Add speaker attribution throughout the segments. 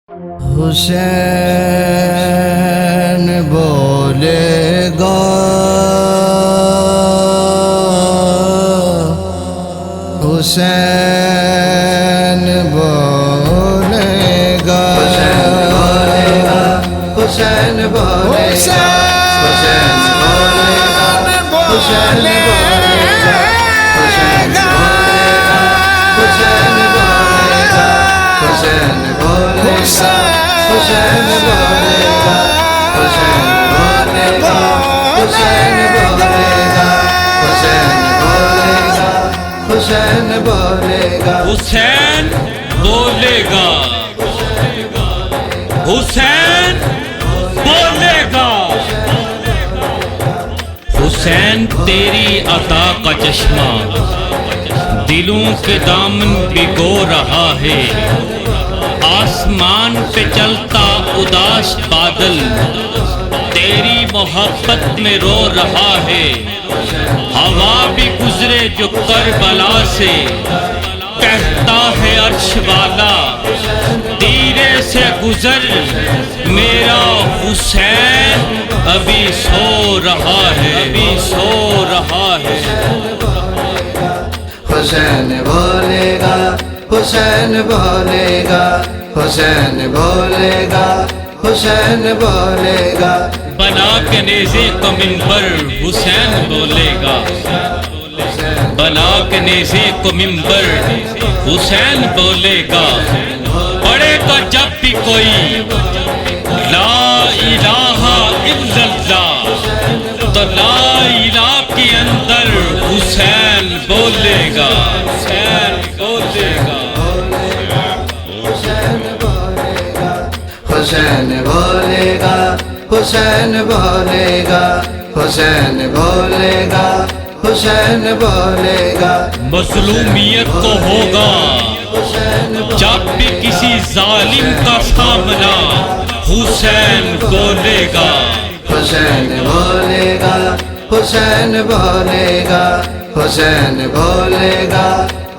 Speaker 1: حسین بولے گا، حسین بولے گا، حسین بولے گا، حسین بولے گا، حسین بولے گا، حسین بولے گا، حسین بولے گا، حسین بولے گا، حسین بولے گا، حسین بولے گا، حسین بولے گا، حسین بولے گا، حسین بولے گا،
Speaker 2: حسین بولے گا، حسین بولے گا، حسین تیری عطا کا چشمہ دلوں کے دامن بھگو رہا ہے، آسمان پہ چلتا اداس بادل تیری محبت میں رو رہا ہے، ہوا بھی گزرے جو کربلا سے کہتا ہے عرش والا تیرے سے گزر، میرا حسین ابھی سو رہا ہے، ابھی سو رہا ہے۔
Speaker 1: حسین بولے گا، حسین بولے گا، حسین بولے گا، حسین بولے گا،
Speaker 2: بنا کے نیزے کو منبر حسین بولے گا، بنا کے نیزے کو منبر حسین بولے گا، پڑھے گا جب بھی کوئی لا الہ الا اللہ تو لا الہ کے اندر حسین بولے گا، حسین بولے گا،
Speaker 1: حسین بولے گا، حسین بولے گا، حسین بولے گا، حسین بولے گا، حسین بولے گا،
Speaker 2: مظلومیت کو ہوگا جب بھی کسی ظالم کا سامنا حسین بولے گا،
Speaker 1: حسین بولے گا، حسین بولے گا، حسین بولے گا،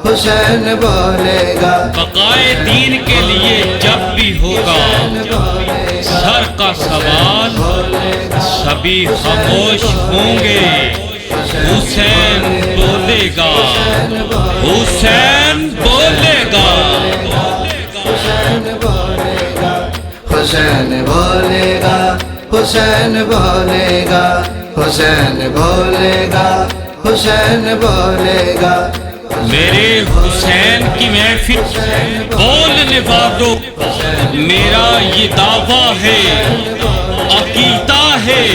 Speaker 1: حسین بولے گا،
Speaker 2: بقائے دین کے لیے جب بھی ہوگا سر کا سوال سبھی خاموش ہوں گے، حسین بولے گا، حسین بولے گا،
Speaker 1: حسین بولے گا، حسین بولے گا، حسین بولے گا، حسین بولے گا، حسین بولے گا،
Speaker 2: میرے حسین کی محفل بولنے والوں میرا یہ دعویٰ ہے، عقیدہ ہے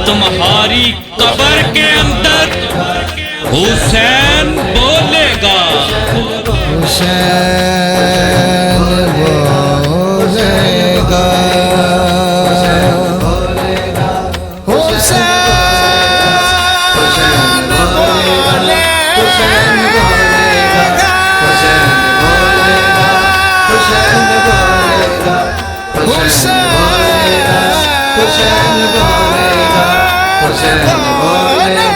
Speaker 2: تمہاری قبر کے اندر حسین بولے گا،
Speaker 1: حسین بولے گا، حسین بولے گا، حسین بولے گا، حسین بولے گا، حسین بولے گا، حسین بولے گا، حسین بولے گا، حسین بولے گا،